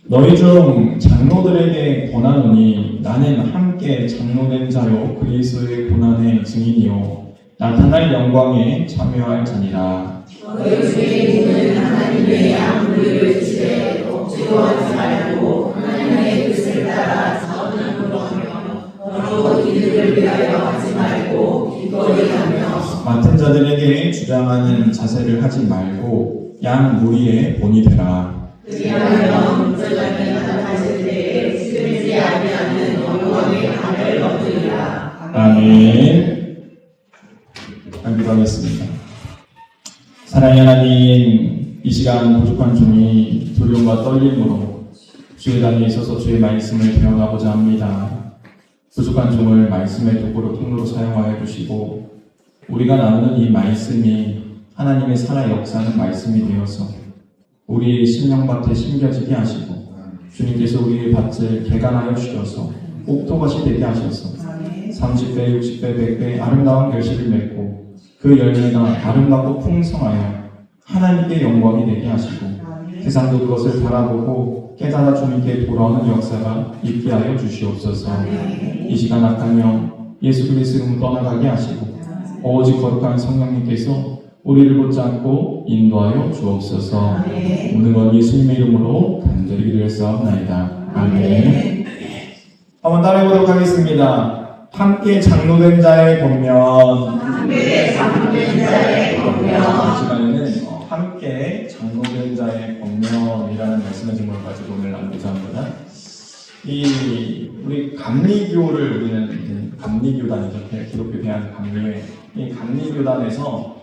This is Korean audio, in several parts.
너희 중 장로들에게 권하노니 나는 함께 장로된 자요 그리스도의 고난의 증인이요 나타날 영광에 참여할 자니라. 너희 주인은 하나님의 양들을 주시되 억지로 하지 말고 하나님의 뜻을 따라 자원함으로 하며 너로 이들을 위하여 하지 말고 기꺼이 하며 맡은 자들에게 주장하는 자세를 하지 말고 양 무리의 본이 되라. 그리하여 목자장이 나타나실 때에 쓰지 아니하는 영광의 하늘 얻으리라. 아멘. 기도하겠습니다. 사랑의 하나님, 이 시간 부족한 종이 두려움과 떨림으로 주의 단위에 있어서 주의 말씀을 배워가고자 합니다. 부족한 종을 말씀의 도구로 통로로 사용하여 주시고 우리가 나누는 이 말씀이 하나님의 살아 역사하는 말씀이 되어서 우리 심령밭에 심겨지게 하시고 주님께서 우리의 밭을 개간하여 주셔서 옥토밭이 되게 하셔서 30배, 60배, 100배 아름다운 결실을 맺고 그 열매가 아름답고 풍성하여 하나님께 영광이 되게 하시고 세상도 그것을 바라보고 깨달아 주님께 돌아오는 역사가 있게 하여 주시옵소서. 이 시간 악한 영 예수 그리스도 이름으로 떠나가게 하시고 오직 거룩한 성령님께서 우리를 붙잡고 인도하여 주옵소서. 모든 것 예수님의 이름으로 간절히 기도했사옵나이다. 아멘. 한번 따라해보도록 하겠습니다. 함께 장로된 자의 권면. 함께 장로된 자의 권면. 이 시간에는 함께 장로된 자의 권면이라는 말씀의 제목을 가지고 오늘 나누고자 합니다. 우리 감리교를 우리는 감리교단이죠. 기독교 대한 감리회. 이 감리교단에서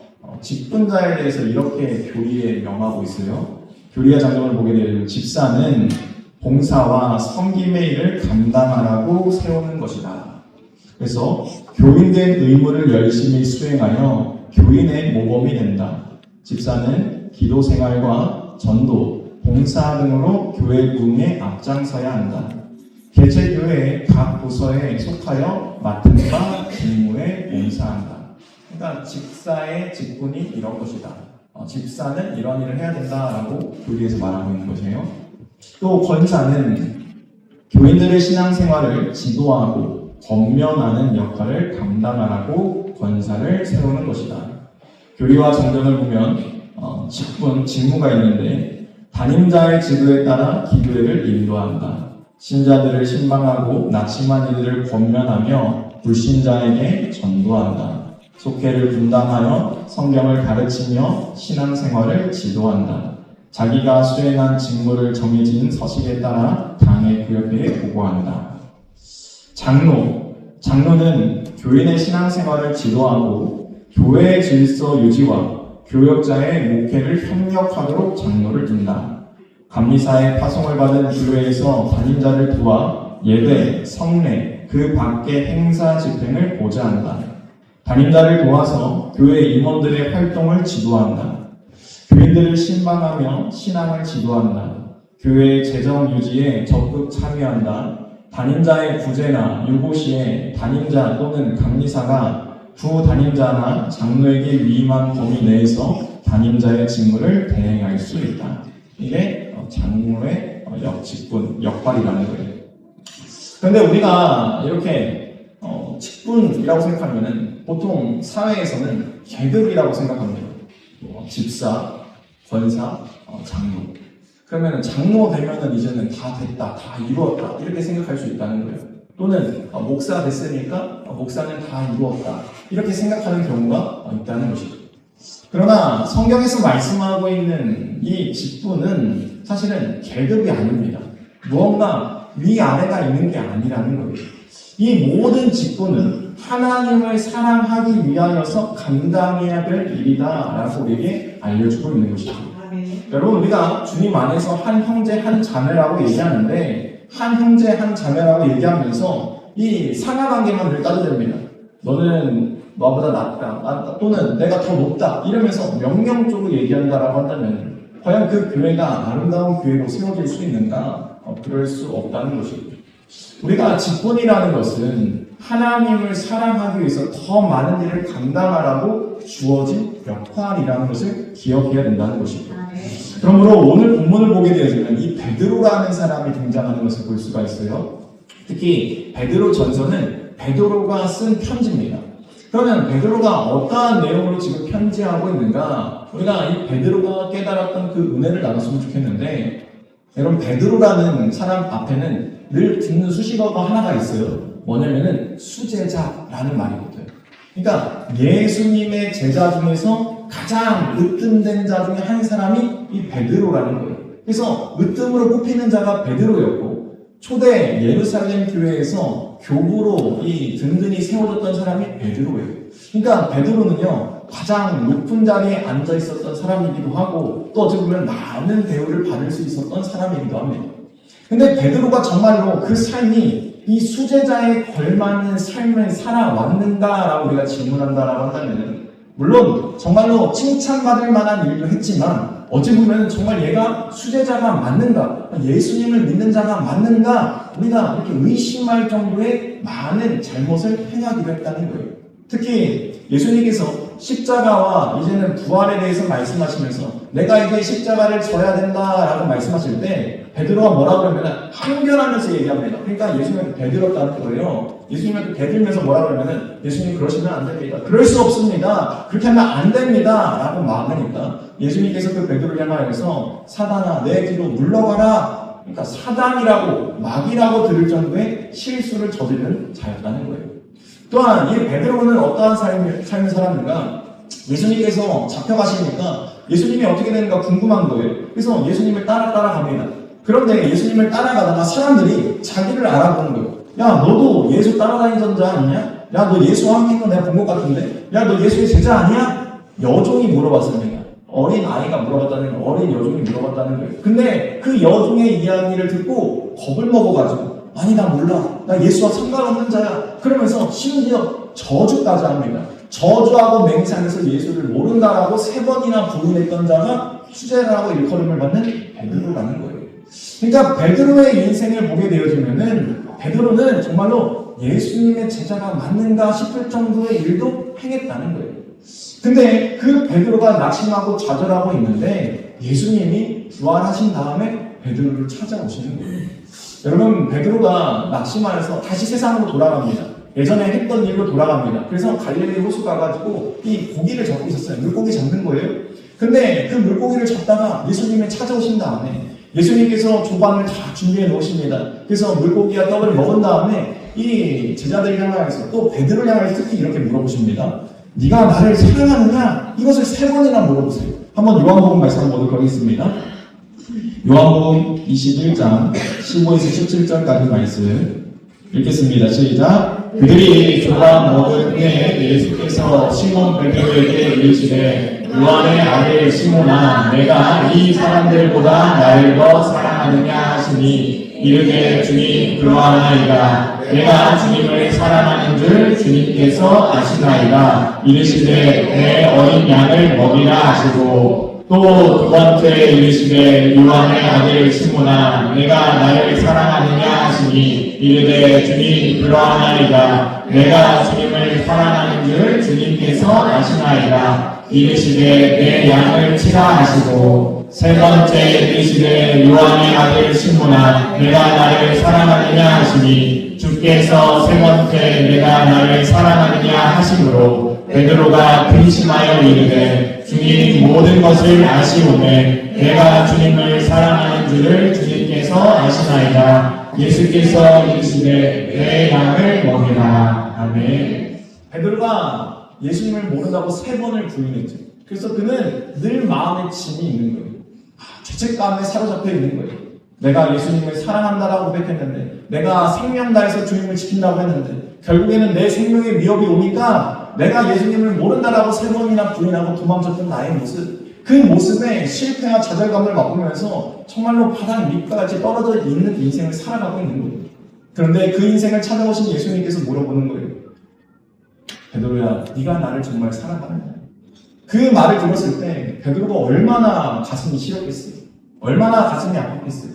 직분자에 대해서 이렇게 교리에 명하고 있어요. 교리와 장점을 보게 되면 집사는 봉사와 섬김의 일을 감당하라고 세우는 것이다. 그래서 교인된 의무를 열심히 수행하여 교인의 모범이 된다. 집사는 기도 생활과 전도, 봉사 등으로 교회 부흥에 앞장서야 한다. 개체 교회의 각 부서에 속하여 맡은 바 직무에 봉사한다. 그러니까 집사의 직분이 이런 것이다. 집사는 이런 일을 해야 된다라고 교리에서 말하고 있는 것이에요. 또 권사는 교인들의 신앙생활을 지도하고 권면하는 역할을 감당하라고 권사를 세우는 것이다. 교리와 정전을 보면 직무가 있는데 담임자의 지도에 따라 기도회를 인도한다. 신자들을 신방하고 낙심한 이들을 권면하며 불신자에게 전도한다. 속회를 분담하여 성경을 가르치며 신앙생활을 지도한다. 자기가 수행한 직무를 정해진 서식에 따라 당의 구역에 보고한다. 장로는 교인의 신앙생활을 지도하고 교회의 질서 유지와 교역자의 목회를 협력하도록 장로를 둔다. 감리사의 파송을 받은 교회에서 담임자를 도와 예배, 성례, 그 밖의 행사 집행을 보좌한다. 담임자를 도와서 교회 임원들의 활동을 지도한다. 교인들을 신방하며 신앙을 지도한다. 교회의 재정 유지에 적극 참여한다. 담임자의 부재나 유고 시에 담임자 또는 감리사가 부담임자나 장로에게 위임한 범위 내에서 담임자의 직무를 대행할 수 있다. 이게 장로의 역할이라는 거예요. 그런데 우리가 이렇게 직분이라고 생각하면은 보통 사회에서는 계급이라고 생각합니다. 집사, 권사, 장로. 그러면 장로 되면은 이제는 다 됐다, 다 이루었다 이렇게 생각할 수 있다는 거예요. 또는 목사 됐으니까 목사는 다 이루었다 이렇게 생각하는 경우가 있다는 것이죠. 그러나 성경에서 말씀하고 있는 이 직분은 사실은 계급이 아닙니다. 무언가 위아래가 있는 게 아니라는 거예요. 이 모든 직분은 하나님을 사랑하기 위하여서 감당해야 될 일이다라고 우리에게 알려주고 있는 것이죠. 여러분, 우리가 주님 안에서 한 형제 한 자매라고 얘기하는데 한 형제 한 자매라고 얘기하면서 이 상하관계만 늘 따져댑니다. 너는 너보다 낫다 또는 내가 더 높다 이러면서 명령적으로 얘기한다라고 한다면 과연 그 교회가 아름다운 교회로 세워질 수 있는가? 그럴 수 없다는 것입니다. 우리가 직분이라는 것은 하나님을 사랑하기 위해서 더 많은 일을 감당하라고 주어진 역할이라는 것을 기억해야 된다는 것이죠. 그러므로 오늘 본문을 보게 되어지면 이 베드로라는 사람이 등장하는 것을 볼 수가 있어요. 특히 베드로 전서는 베드로가 쓴 편지입니다. 그러면 베드로가 어떠한 내용으로 지금 편지하고 있는가? 우리가 이 베드로가 깨달았던 그 은혜를 나눴으면 좋겠는데, 여러분 베드로라는 사람 앞에는 늘 듣는 수식어가 하나가 있어요. 뭐냐면은 수제자라는 말이 붙어요. 그러니까 예수님의 제자 중에서 가장 으뜸된 자 중에 한 사람이 이 베드로라는 거예요. 그래서 으뜸으로 뽑히는 자가 베드로였고, 초대 예루살렘 교회에서 교부로 이 든든히 세워졌던 사람이 베드로예요. 그러니까 베드로는요, 가장 높은 자리에 앉아 있었던 사람이기도 하고, 또 어찌 보면 많은 대우를 받을 수 있었던 사람이기도 합니다. 근데 베드로가 정말로 그 삶이 이 수제자에 걸맞는 삶을 살아왔는가라고 우리가 질문한다라고 한다면, 물론 정말로 칭찬받을 만한 일도 했지만 어찌 보면 정말 얘가 수제자가 맞는가, 예수님을 믿는 자가 맞는가, 우리가 이렇게 의심할 정도의 많은 잘못을 행하기도 했다는 거예요. 특히 예수님께서 십자가와 이제는 부활에 대해서 말씀하시면서 내가 이제 십자가를 져야 된다라고 말씀하실 때 베드로가 뭐라고 그러면 항변하면서 얘기합니다. 그러니까 예수님한테 대들었다는 거예요. 예수님한테 대들면서 뭐라고 그러면 예수님 그러시면 안 됩니다. 그럴 수 없습니다. 그렇게 하면 안 됩니다. 라고 막으니까 예수님께서 그 베드로를 향하여서 사단아 내 뒤로 물러가라. 그러니까 사단이라고 막이라고 들을 정도의 실수를 저지른 자였다는 거예요. 또한 이 베드로는 어떠한 삶의 사람인가? 예수님께서 잡혀가시니까 예수님이 어떻게 되는가 궁금한 거예요. 그래서 예수님을 따라갑니다. 그런데 예수님을 따라가다가 사람들이 자기를 알아보는 거예요. 야, 너도 예수 따라다니던 자 아니냐? 야, 너 예수 함께 있는 거 내가 본 것 같은데? 야, 너 예수의 제자 아니야? 여종이 물어봤습니다. 어린 아이가 물어봤다는 거예요. 어린 여종이 물어봤다는 거예요. 근데 그 여종의 이야기를 듣고 겁을 먹어가지고 아니 나 몰라. 나 예수와 상관없는 자야. 그러면서 심지어 저주까지 합니다. 저주하고 맹세하면서 예수를 모른다라고 3번이나 부인했던 자가 수제자라고 일컬음을 받는 베드로라는 거예요. 그러니까 베드로의 인생을 보게 되어지면은 베드로는 정말로 예수님의 제자가 맞는가 싶을 정도의 일도 행했다는 거예요. 근데 그 베드로가 낙심하고 좌절하고 있는데 예수님이 부활하신 다음에 베드로를 찾아오시는 거예요. 여러분 베드로가 낙심하여서 다시 세상으로 돌아갑니다. 예전에 했던 일로 돌아갑니다. 그래서 갈릴리 호수 가가지고 이 고기를 잡고 있었어요. 물고기 잡는 거예요. 근데 그 물고기를 잡다가 예수님이 찾아오신 다음에 예수님께서 조반을 다 준비해 놓으십니다. 그래서 물고기와 떡을 먹은 다음에 이 제자들을 향하여서 또 베드로를 향하여서 특히 이렇게 물어보십니다. 네가 나를 사랑하느냐? 이것을 3번이나 물어보세요. 한번 요한복음 말씀 보도록 하겠습니다. 요한복음 21장 15에서 17절까지 말씀 읽겠습니다. 시작. 그들이 조각 먹을 때 예수께서 시몬 베드로에게 이르시되 요한의 아들 시몬아 내가 이 사람들보다 나를 더 사랑하느냐 하시니 이르되 주님 그러하나이다. 내가 주님을 사랑하는 줄 주님께서 아시나이다. 이르시되 내 어린 양을 먹이라 하시고 또 두 번째 이르시되 요한의 아들 시몬아 내가 나를 사랑하느냐 하시니 이르되 주님 그러하나이다. 내가 주님을 사랑하는 줄 주님께서 아시나이다. 이르시되 내 양을 치라 하시고 세 번째 이르시되 요한의 아들 시몬아 내가 나를 사랑하느냐 하시니 주께서 세 번째 내가 나를 사랑하느냐 하심으로 베드로가 근심하여 이르되 주님 모든 것을 아시오매 내가 주님을 사랑하는 줄을 주님께서 아시나이다. 예수께서 이르시되 내 양을 먹이라. 아멘. 베드로가 예수님을 모른다고 3번을 부인했죠. 그래서 그는 늘 마음에 짐이 있는 거예요. 죄책감에 사로잡혀 있는 거예요. 내가 예수님을 사랑한다라고 고백했는데, 내가 생명 다해서 주님을 지킨다고 했는데, 결국에는 내 생명의 위협이 오니까 내가 예수님을 모른다라고 3번이나 부인하고 도망쳤던 나의 모습, 그 모습에 실패와 좌절감을 맛보면서 정말로 바닥 밑까지 떨어져 있는 인생을 살아가고 있는 거예요. 그런데 그 인생을 찾아오신 예수님께서 물어보는 거예요. 베드로야, 네가 나를 정말 사랑하느냐? 그 말을 들었을 때 베드로가 얼마나 가슴이 시렸겠어요. 얼마나 가슴이 아팠겠어요.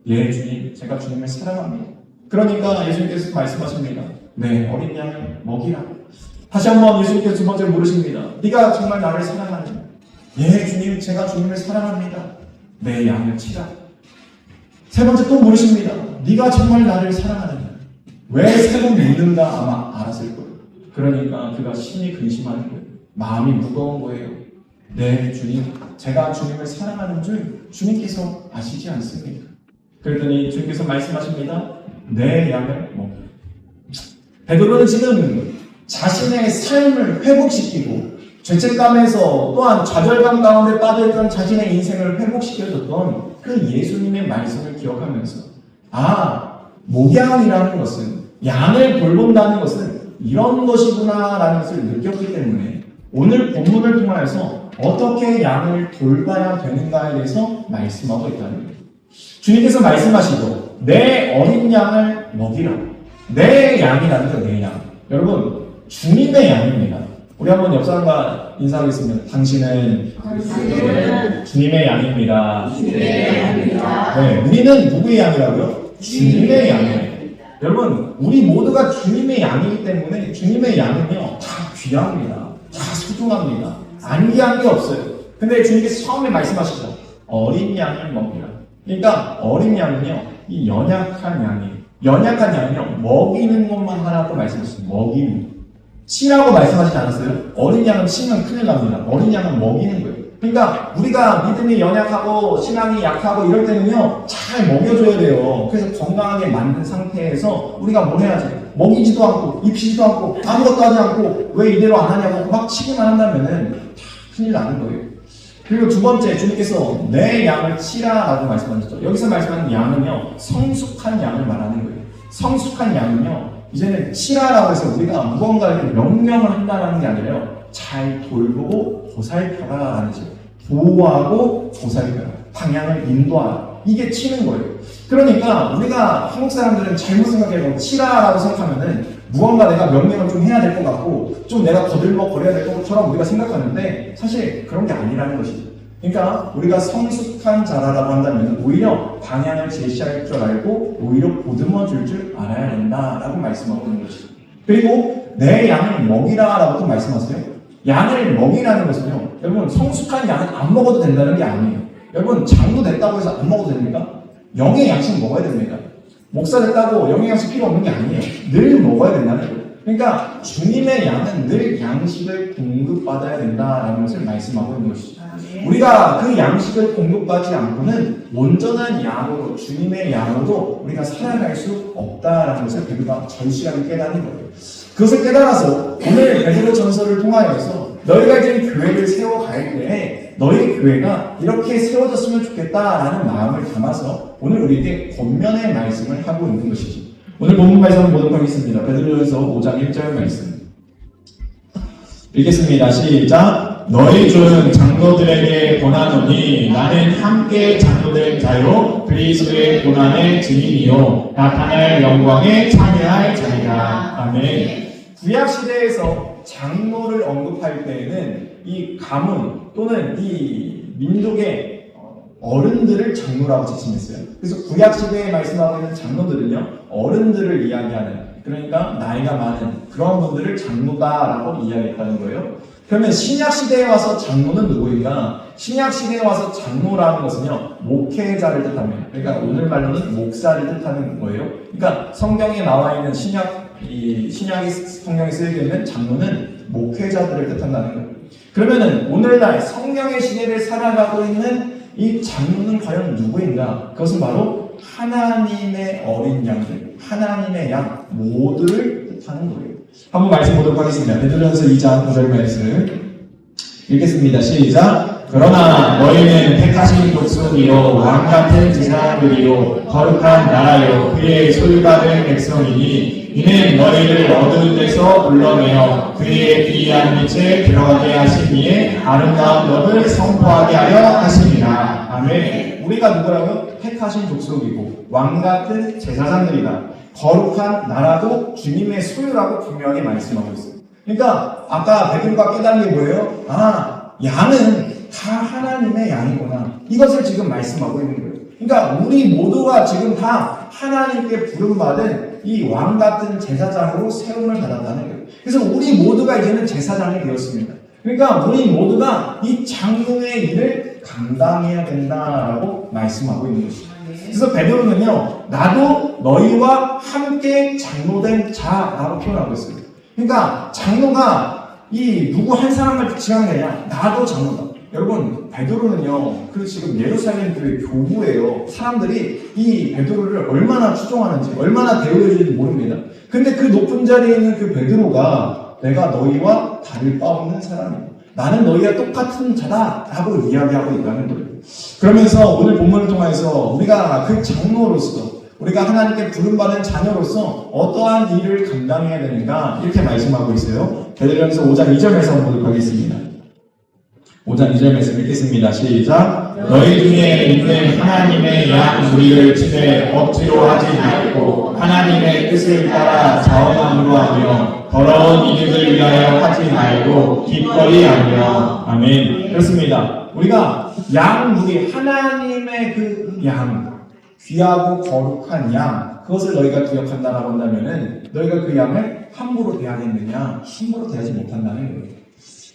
예, 주님, 제가 주님을 사랑합니다. 그러니까 예수님께서 말씀하십니다. 네, 어린 양을 먹이라. 다시 한번 예수님께서 두 번째 물으십니다. 네가 정말 나를 사랑하느냐? 예, 주님, 제가 주님을 사랑합니다. 내 양을 치라. 세 번째 또 물으십니다. 네가 정말 나를 사랑하느냐? 왜 세 번 묻는가 아마 알았을 거예요. 그러니까 그가 심히 근심하는 거예요. 마음이 무거운 거예요. 네, 주님, 제가 주님을 사랑하는 줄 주님께서 아시지 않습니까? 그랬더니 주님께서 말씀하십니다. 내 양을 먹으라. 베드로는 지금 자신의 삶을 회복시키고 죄책감에서 또한 좌절감 가운데 빠져있던 자신의 인생을 회복시켜줬던 그 예수님의 말씀을 기억하면서 목양이라는 것은 양을 돌본다는 것은 이런 것이구나 라는 것을 느꼈기 때문에 오늘 본문을 통하여서 어떻게 양을 돌봐야 되는가에 대해서 말씀하고 있다는 거예요. 주님께서 말씀하시고 내 어린 양을 먹이라. 내 양이라는 거, 내 양. 여러분, 주님의 양입니다. 우리 한번 옆 사람과 인사하겠습니다. 당신은 주님의 양입니다. 네, 우리는 누구의 양이라고요? 주님의 양이에요. 여러분, 우리 모두가 주님의 양이기 때문에 주님의 양은요, 다 귀합니다. 다 소중합니다. 안 귀한 게 없어요. 근데 주님께서 처음에 말씀하시죠. 어린 양을 먹이라. 그러니까 어린 양은요, 이 연약한 양이에요. 연약한 양은요, 먹이는 것만 하라고 말씀하셨어요. 먹이는. 치라고 말씀하시지 않았어요? 어린 양은 치면 큰일 납니다. 어린 양은 먹이는 거예요. 그러니까 우리가 믿음이 연약하고 신앙이 약하고 이럴 때는요, 잘 먹여줘야 돼요. 그래서 건강하게 만든 상태에서 우리가 뭘 해야지? 먹이지도 않고 입히지도 않고 아무것도 하지 않고 왜 이대로 안 하냐고 막 치기만 한다면은 다 큰일 나는 거예요. 그리고 두 번째, 주님께서 내 양을 치라라고 말씀하셨죠. 여기서 말씀하는 양은요, 성숙한 양을 말하는 거예요. 성숙한 양은요, 이제는 치라라고 해서 우리가 무언가를 명령을 한다는 게 아니라요, 잘 돌보고 보살펴라라는 거죠. 보호하고 보살펴라. 방향을 인도하라. 이게 치는 거예요. 그러니까 우리가 한국 사람들은 잘못 생각해요. 치라라고 생각하면은 무언가 내가 명령을 좀 해야 될 것 같고 좀 내가 거들먹거려야 될 것처럼 우리가 생각하는데 사실 그런 게 아니라는 것이죠. 그러니까 우리가 성숙한 자라라고 한다면 오히려 방향을 제시할 줄 알고 오히려 보듬어 줄 줄 알아야 된다라고 말씀하고 있는 것이죠. 그리고 내 양을 먹이라라고 또 말씀하세요. 양을 먹이라는 것은요, 여러분 성숙한 양은 안 먹어도 된다는 게 아니에요. 여러분 장로 됐다고 해서 안 먹어도 됩니까? 영의 양식 먹어야 됩니다. 목사 됐다고 영의 양식 필요 없는 게 아니에요. 늘 먹어야 된다는 거예요. 그러니까 주님의 양은 늘 양식을 공급받아야 된다라는 것을 말씀하고 있는 것이죠. 우리가 그 양식을 공급받지 않고는 온전한 양으로, 주님의 양으로 우리가 살아갈 수 없다라는 것을 베드로가 절실하게 깨닫는 거예요. 그것을 깨달아서 오늘 베드로 전서를 통하여서 너희가 이제 교회를 세워갈 때 너희 교회가 이렇게 세워졌으면 좋겠다라는 마음을 담아서 오늘 우리에게 권면의 말씀을 하고 있는 것이죠. 오늘 본문 말씀을 보도록 하겠습니다. 베드로전서 5장 1절 말씀 읽겠습니다. 시작. 너희 중 장로들에게 권하노니 나는 함께 장로된 자요 그리스도의 고난의 증인이요 나타날 영광에 참여할 자이다. 아멘. 구약 시대에서 장로를 언급할 때에는 이 가문 또는 이 민족의 어른들을 장로라고 지칭했어요. 그래서 구약 시대에 말씀하고 있는 장로들은요, 어른들을 이야기하는, 그러니까 나이가 많은 그런 분들을 장로다라고 이야기했다는 거예요. 그러면 신약 시대에 와서 장로는 누구인가? 신약 시대에 와서 장로라는 것은요, 목회자를 뜻합니다. 그러니까 오늘 말로는 목사를 뜻하는 거예요. 그러니까 성경에 나와 있는 신약이 성경에 쓰여져 있는 장로는 목회자들을 뜻한다는 거예요. 그러면은 오늘날 성령의 시대를 살아가고 있는 이 장로는 과연 누구인가? 그것은 바로 하나님의 어린 양들, 하나님의 양 모두를 뜻하는 거예요. 한번 말씀 보도록 하겠습니다. 베드로전서 2장 9절 말씀 읽겠습니다. 시작. 그러나 너희는 택하신 족속이요 왕같은 제사장들이요 거룩한 나라요 그의 소유받은 백성이니 이는 너희를 어두운 데서 불러내어 그의 기이한 빛에 들어가게 하신 이의 아름다운 법을 선포하게 하려 하심이라. 아멘. 우리가 누구라고요? 택하신 족속이고 왕같은 제사장들이다. 거룩한 나라도 주님의 소유라고 분명하게 말씀하고 있어요. 그러니까 아까 베드로가 깨달은 게 뭐예요? 양은 다 하나님의 양이구나. 이것을 지금 말씀하고 있는 거예요. 그러니까 우리 모두가 지금 다 하나님께 부름받은 이 왕 같은 제사장으로 세움을 받았다는 거예요. 그래서 우리 모두가 이제는 제사장이 되었습니다. 그러니까 우리 모두가 이 장로의 일을 감당해야 된다라고 말씀하고 있는 것입니다. 그래서 베드로는요, 나도 너희와 함께 장로된 자라고 표현하고 있어요. 그러니까 장로가 이 누구 한 사람을 지칭하는 게 아니라 나도 장로다. 여러분, 베드로는요, 그 지금 예루살렘 교회 교부예요. 사람들이 이 베드로를 얼마나 추종하는지, 얼마나 대우해주는지 모릅니다. 근데 그 높은 자리에 있는 그 베드로가 내가 너희와 다를 바 없는 사람이다. 나는 너희와 똑같은 자다라고 이야기하고 있다는 거예요. 그러면서 오늘 본문을 통해서 우리가 그 장로로서, 우리가 하나님께 부름받은 자녀로서 어떠한 일을 감당해야 되는가 이렇게 말씀하고 있어요. 베드로전서 5장 2절에서 한번 보도록 하겠습니다. 5장 2절 말씀 읽겠습니다. 시작. 너희 중에 있는 하나님의 양 무리를 치되 억지로 하지 말고 하나님의 뜻을 따라 자원함으로 하며 더러운 이익을 위하여 하지 말고 기꺼이 하며. 아멘. 그렇습니다. 우리가 양 무리, 하나님의 그 양, 귀하고 거룩한 양, 그것을 너희가 기억한다라고 한다면은 너희가 그 양을 함부로 대하겠느냐? 함부로 대하지 못한다는 거예요.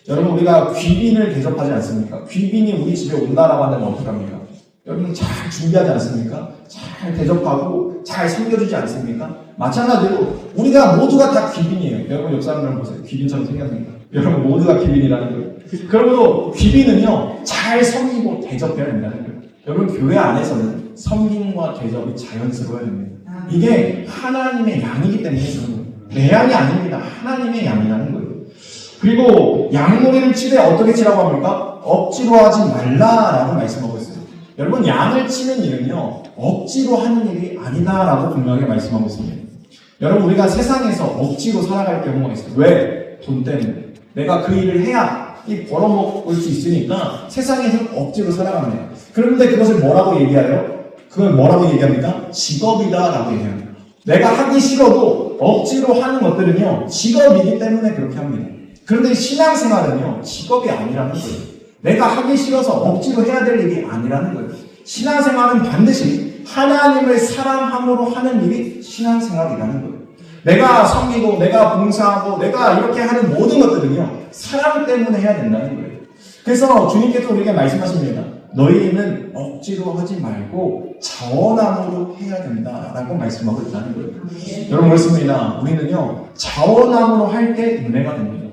여러분, 우리가 귀빈을 대접하지 않습니까? 귀빈이 우리 집에 온다라고 한다면 어떡합니까? 여러분, 잘 준비하지 않습니까? 잘 대접하고 잘 섬겨주지 않습니까? 마찬가지로 우리가 모두가 다 귀빈이에요. 여러분, 옆 사람들 보세요. 귀빈처럼 생겼습니까? 여러분, 모두가 귀빈이라는 거예요. 그러므로 귀빈은요, 잘 섬기고 대접해야 된다는 거예요. 여러분, 교회 안에서는 섬김과 대접이 자연스러워야 됩니다. 이게 하나님의 양이기 때문에 그런 거예요. 내 양이 아닙니다. 하나님의 양이라는 거예요. 그리고 양머리를 치되 어떻게 치라고 합니까? 억지로 하지 말라라고 말씀하고 있어요. 여러분, 양을 치는 일은요, 억지로 하는 일이 아니다라고 분명하게 말씀하고 있습니다. 여러분, 우리가 세상에서 억지로 살아갈 경우가 있어요. 왜? 돈 때문에. 내가 그 일을 해야 벌어먹을 수 있으니까 세상에서는 억지로 살아갑니다. 그런데 그것을 뭐라고 얘기해요? 그걸 뭐라고 얘기합니까? 직업이다라고 얘기합니다. 내가 하기 싫어도 억지로 하는 것들은요, 직업이기 때문에 그렇게 합니다. 그런데 신앙생활은요, 직업이 아니라는 거예요. 내가 하기 싫어서 억지로 해야 될 일이 아니라는 거예요. 신앙생활은 반드시 하나님을 사랑함으로 하는 일이 신앙생활이라는 거예요. 내가 섬기고, 내가 봉사하고, 내가 이렇게 하는 모든 것들은요, 사랑 때문에 해야 된다는 거예요. 그래서 주님께서 우리에게 말씀하십니다. 너희는 억지로 하지 말고 자원함으로 해야 된다라고 말씀하고 있다는 거예요. 여러분, 그렇습니다. 우리는요, 자원함으로 할 때 은혜가 됩니다.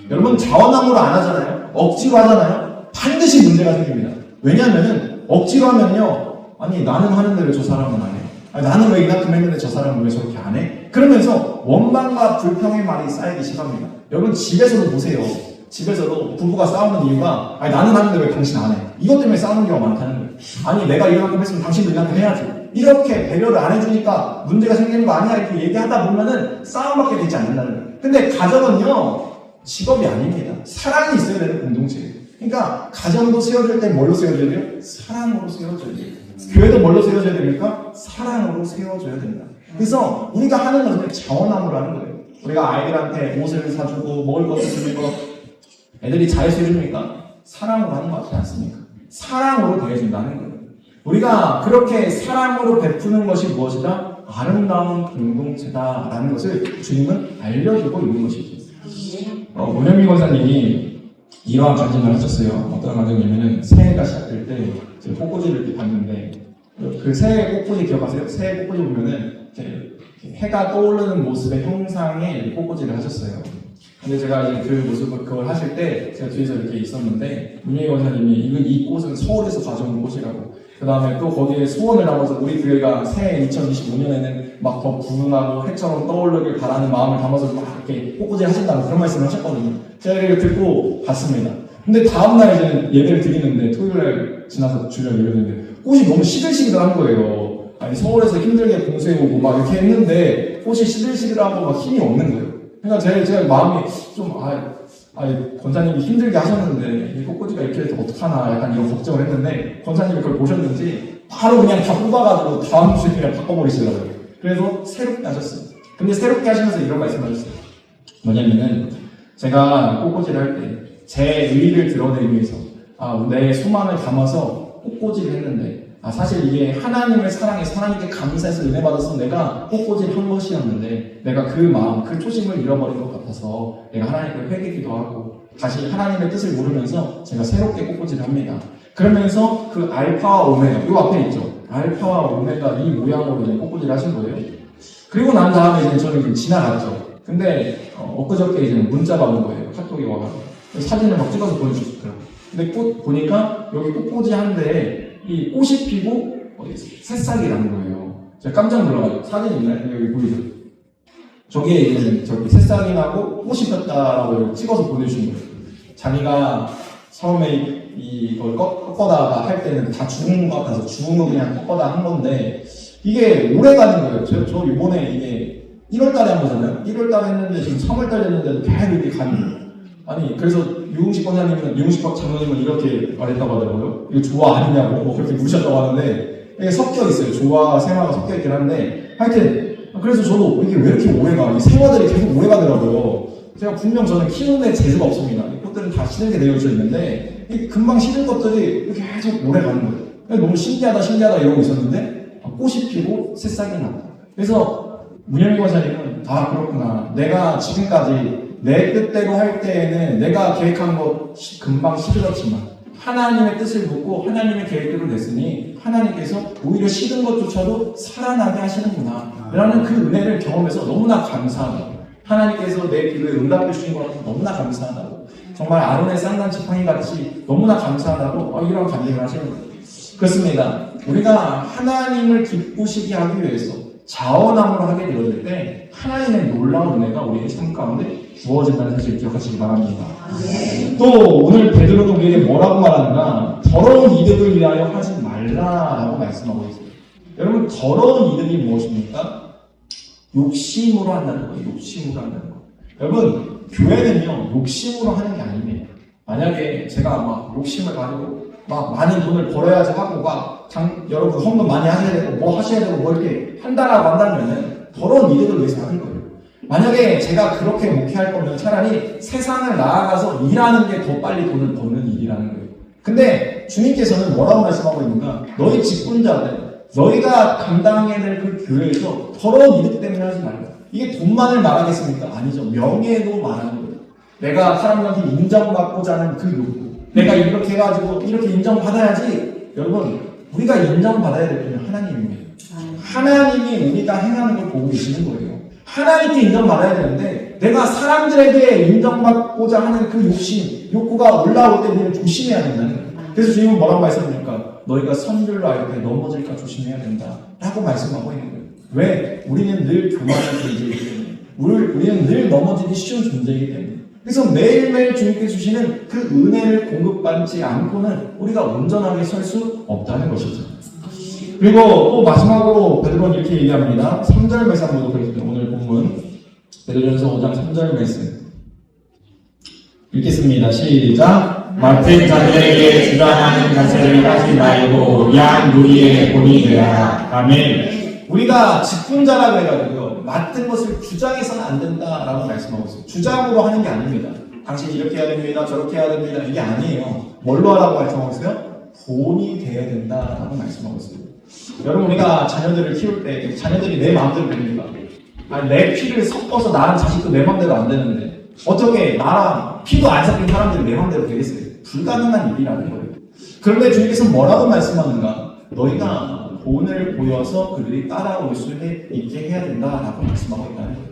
여러분, 자원함으로 안 하잖아요. 억지로 하잖아요. 반드시 문제가 생깁니다. 왜냐하면 억지로 하면요, 아니 나는 하는데 왜 저 사람은 안 해? 아니, 나는 왜 이만큼 했는데 저 사람은 왜 저렇게 안 해? 그러면서 원망과 불평의 말이 쌓이기 시작합니다. 여러분, 집에서도 보세요. 집에서도 부부가 싸우는 이유가 아니 나는 하는데 왜 당신 안 해? 이것 때문에 싸우는 경우가 많다는 거예요. 아니 내가 이만큼 했으면 당신도 이만큼 해야지. 이렇게 배려를 안 해주니까 문제가 생기는 거 아니야? 이렇게 얘기하다 보면은 싸움밖에 되지 않는다는 거예요. 근데 가정은요, 직업이 아닙니다. 사랑이 있어야 되는 공동체예요. 그러니까 가정도 세워질 때 뭘로 세워져야 돼요? 사랑으로 세워져야 돼요. 교회도 뭘로 세워져야 됩니까? 사랑으로 세워져야 된다. 그래서 우리가 하는 것은 자원함으로 하는 거예요. 우리가 아이들한테 옷을 사주고 먹을 것을 주고 애들이 잘해서 해줍니까? 사랑으로 하는 것 같지 않습니까? 사랑으로 대해준다는 거예요. 우리가 그렇게 사랑으로 베푸는 것이 무엇이다? 아름다운 공동체다라는 것을 주님은 알려주고 있는 것이죠. 문현미 권사님이 이러한 간증을 하셨어요. 어떤 간증이냐면은 새해가 시작될 때 제가 꽃꽂이를 이렇게 봤는데 그 새해 꽃꽂이 기억하세요? 새해 꽃꽂이 보면은 이렇게 해가 떠오르는 모습의 형상의 꽃꽂이를 하셨어요. 근데 제가 이제 그 모습을 그걸 하실 때 제가 뒤에서 이렇게 있었는데 문현미 권사님이 이 꽃은 서울에서 가져온 꽃이라고. 그 다음에 또 거기에 소원을 담아서 우리 교회가 새해 2025년에는 막 더 부흥하고 해처럼 떠오르길 바라는 마음을 담아서 막 이렇게 꽃꽂이 하신다고 그런 말씀을 하셨거든요. 제가 이걸 듣고 갔습니다. 근데 다음날 이제 예배를 드리는데 토요일날 지나서 주려고 이랬는데 꽃이 너무 시들시들한 거예요. 아니 서울에서 힘들게 공수해오고 막 이렇게 했는데 꽃이 시들시들하고 막 힘이 없는 거예요. 그러니까 제가 마음이 좀 권사님이 힘들게 하셨는데 이 꽃꽂이가 이렇게 해서 어떡하나 약간 이런 걱정을 했는데 권사님이 그걸 보셨는지 바로 그냥 다 뽑아가지고 다음 주에 그냥 바꿔버리시더라고요. 그래서 새롭게 하셨어요. 근데 새롭게 하시면서 이런 말씀 하셨어요. 뭐냐면은 제가 꽃꽂이를 할 때 제 의의를 드러내기 위해서 내 소망을 담아서 꽃꽂이를 했는데 사실 이게 하나님을 사랑해서 하나님께 감사해서 은혜 받아서 내가 꽃꽂이를 한 것이었는데 내가 그 마음, 그 초심을 잃어버린 것 같아서 내가 하나님께 회개기도 하고 다시 하나님의 뜻을 물으면서 제가 새롭게 꽃꽂이를 합니다. 그러면서 그 알파와 오메가, 이 앞에 있죠. 알파와 오메가 이 모양으로 이제 꽃꽂이를 하신 거예요. 그리고 난 다음에 이제 저는 이제 지나갔죠. 근데 엊그저께 이제 문자가 온 거예요. 카톡이 와가지고 사진을 막 찍어서 보내주셨더라고요. 근데 꽃 보니까 여기 꽃꽂이 한데 이 꽃이 피고 새싹이 난 거예요. 제가 깜짝 놀라가지고 사진 있나요? 여기 보이죠? 저기에 이제 저기 새싹이 나고 꽃이 폈다라고 찍어서 보내주신 거예요. 자기가 처음에 이걸 꺾어다가 할 때는 다 죽은 것 같아서 죽은 거 그냥 꺾어다 한 건데 이게 오래 가는 거예요. 저 이번에 이게 1월 달에 한 거잖아요. 1월 달에 했는데 지금 3월 달에 했는데도 계속 이렇게 가는 거예요. 아니, 그래서 유흥식 권사님은, 유흥식 장로님은 이렇게 말했다고 하더라고요. 이거 조화 아니냐고, 뭐 그렇게 물으셨다고 하는데, 이게 섞여 있어요. 조화, 생화가 섞여 있긴 한데, 하여튼, 그래서 저도 이게 왜 이렇게 오래 가? 이 생화들이 계속 오래 가더라고요. 제가 분명 저는 키우는 재주가 없습니다. 이 꽃들은 다 시들게 되어져 있는데, 이 금방 시든 것들이 계속 오래 가는 거예요. 너무 신기하다 이러고 있었는데, 꽃이 피고 새싹이 났다. 그래서, 문현미 권사님은, 그렇구나. 내가 지금까지 내 뜻대로 할 때에는 내가 계획한 것 금방 시들었지만 하나님의 뜻을 묻고 하나님의 계획대로 냈으니 하나님께서 오히려 시든 것조차도 살아나게 하시는구나 라는 그 은혜를 경험해서 너무나 감사하다고, 하나님께서 내 기도에 응답해 주신 것 너무나 감사하다고, 정말 아론의 쌍난 지팡이 같이 너무나 감사하다고 이런 간증을 하시는 거예요. 그렇습니다. 우리가 하나님을 기쁘시게 하기 위해서 자원함으로 하게 되어질 때 하나님의 놀라운 은혜가 우리의 삶 가운데 부어진다는 사실을 기억하시기 바랍니다. 또 오늘 베드로는 우리에게 뭐라고 말하는가? 더러운 이득을 위하여 하지 말라라고 말씀하고 있습니다. 여러분, 더러운 이득이 무엇입니까? 욕심으로 한다는 거예요. 욕심으로 한다는 거예요. 여러분, 교회는요 욕심으로 하는 게 아닙니다. 만약에 제가 막 욕심을 가지고 막 많은 돈을 벌어야지 하고 여러분 헌금 많이 하셔야 되고 뭐 하셔야 되고 뭐 이렇게 한다라고 한다면은 더러운 이득을 위해서 하는 거예요. 만약에 제가 그렇게 목회할 거면 차라리 세상을 나아가서 일하는 게 더 빨리 돈을 버는 일이라는 거예요. 근데 주님께서는 뭐라고 말씀하고 있는가? 너희 직분자들, 너희가 감당해야 될 그 교회에서 더러운 이득 때문에 하지 말라. 이게 돈만을 말하겠습니까? 아니죠. 명예도 말하는 거예요. 내가 사람들한테 인정받고자 하는 그 욕구, 내가 이렇게 해가지고 이렇게 인정받아야지. 여러분, 우리가 인정받아야 될 분은 하나님입니다. 하나님이 우리가 행하는 걸 보고 계시는 거예요. 하나님께 인정받아야 되는데 내가 사람들에게 인정받고자 하는 그 욕구가 올라올 때 우리는 조심해야 된다는 거예요. 그래서 주님은 뭐라고 말씀하십니까? 너희가 선들로 알때 넘어질까 조심해야 된다 라고 말씀하고 있는 거예요. 왜? 우리는 늘 교만한 존재이기 때문에, 우리는 늘 넘어지기 쉬운 존재이기 때문에. 그래서 매일매일 주님께 주시는 그 은혜를 공급받지 않고는 우리가 온전하게 설 수 없다는 것이죠. 그리고 또 마지막으로 베드로는 이렇게 얘기합니다. 3절 말씀 한번 보도록 하겠습니다. 오늘 본문 베드로전서 5장 3절 말씀 읽겠습니다. 시작. 맡은 자들에게 주장하는 자세를 하지 말고 양 누리의 본이 되라. 아멘. 우리가 직분자라고 해가지고요, 맡은 것을 주장해서는 안 된다라고 말씀하고 있어요. 주장으로 하는 게 아닙니다. 당신 이렇게 해야 됩니다, 저렇게 해야 됩니다, 이게 아니에요. 뭘로 하라고 말씀하고 있어요? 본이 되어야 된다라고 말씀하고 있어요. 여러분, 우리가 자녀들을 키울 때 자녀들이 내 마음대로 됩니까? 내 피를 섞어서 낳은 자식도 내 마음대로 안 되는데 어떻게 나랑 피도 안 섞인 사람들이 내 마음대로 되겠어요? 불가능한 일이라는 거예요. 그런데 주님께서 뭐라고 말씀하는가? 너희가 본을 보여서 그들이 따라올 수 있게 해야 된다라고 말씀하고 있다는 거예요.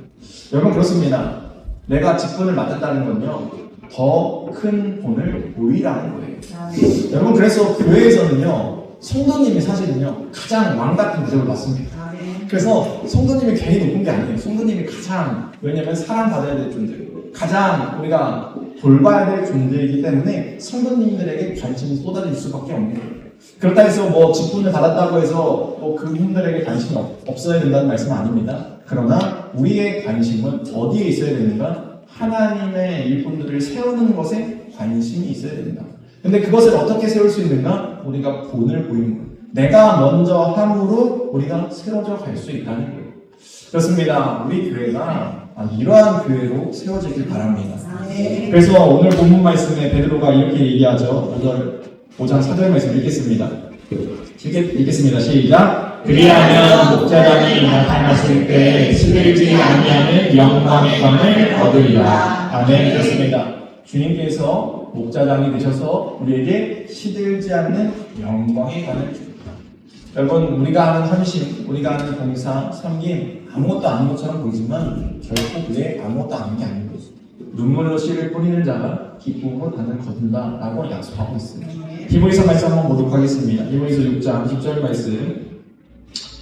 여러분, 그렇습니다. 내가 직분을 맡았다는 건요, 더 큰 본을 보이라는 거예요. 여러분, 그래서 교회에서는요, 성도님이 사실은요 가장 왕 같은 대접을 받습니다. 그래서 성도님이 괜히 높은 게 아니에요. 성도님이 가장, 왜냐면 사랑받아야 될 존재고 가장 우리가 돌봐야 될 존재이기 때문에 성도님들에게 관심이 쏟아질 수밖에 없는 거예요. 그렇다 해서 뭐 직분을 받았다고 해서 뭐 그분들에게 관심이 없어야 된다는 말씀은 아닙니다. 그러나 우리의 관심은 어디에 있어야 되는가? 하나님의 일꾼들을 세우는 것에 관심이 있어야 된다. 근데 그것을 어떻게 세울 수 있는가? 우리가 본을 보이는 거예요. 내가 먼저 함으로 우리가 세워져 갈 수 있다는 거예요. 그렇습니다. 우리 교회가 이러한 교회로 세워지길 바랍니다. 그래서 오늘 본문 말씀에 베드로가 이렇게 얘기하죠. 5장 4절 말씀 읽겠습니다. 읽겠습니다. 시작. 그리하면 목자장이 나타났을 때 시들지 아니하는 영광의 감을 얻으리라. 아멘. 그렇습니다. 주님께서 목자장이 되셔서 우리에게 시들지 않는 영광의 관을 줍니다. 여러분, 우리가 하는 헌신, 우리가 하는 봉사, 섬김 아무것도 아닌 것처럼 보이지만 결코 그게 아무것도 아닌 게 아닌 거죠. 눈물로 씨를 뿌리는 자가 기쁨으로 단을 거둔다 라고 약속하고 있습니다. 히브리서 말씀 한번 보도록 하겠습니다. 히브리서 6장 10절 말씀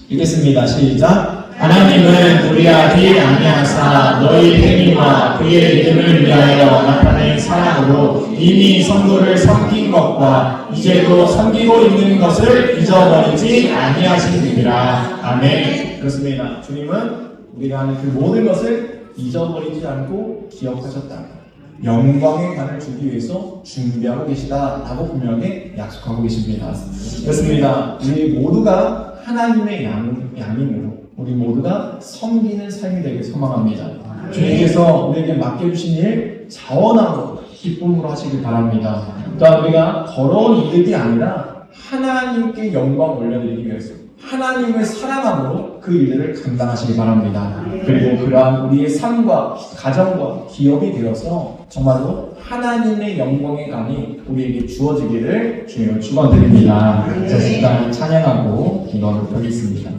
읽겠습니다. 시작. 하나님은 우리하지 아니하사 너희 행위와 그의 이름을 위하여 나타낸 사랑으로 이미 성도를 섬긴 것과 이제도 섬기고 있는 것을 잊어버리지 아니하시느니라. 아멘. 그렇습니다. 주님은 우리가 하는 그 모든 것을 잊어버리지 않고 기억하셨다. 영광의 관을 주기 위해서 준비하고 계시다라고 분명하게 약속하고 계십니다. 그렇습니다. 우리 모두가 하나님의 양임으로 우리 모두가 섬기는 삶이 되길 소망합니다. 주님께서 우리에게 맡겨주신 일 자원하고 기쁨으로 하시길 바랍니다. 또한 우리가 더러운 이득이 아니라 하나님께 영광 올려드리기 위해서 하나님을 사랑함으로 그 일들을 감당하시기 바랍니다. 그리고 그러한 우리의 삶과 가정과 기업이 되어서 정말로 하나님의 영광의 감이 우리에게 주어지기를 주님을 축원드립니다. 자, 일단 찬양하고 기도하도록 하겠습니다.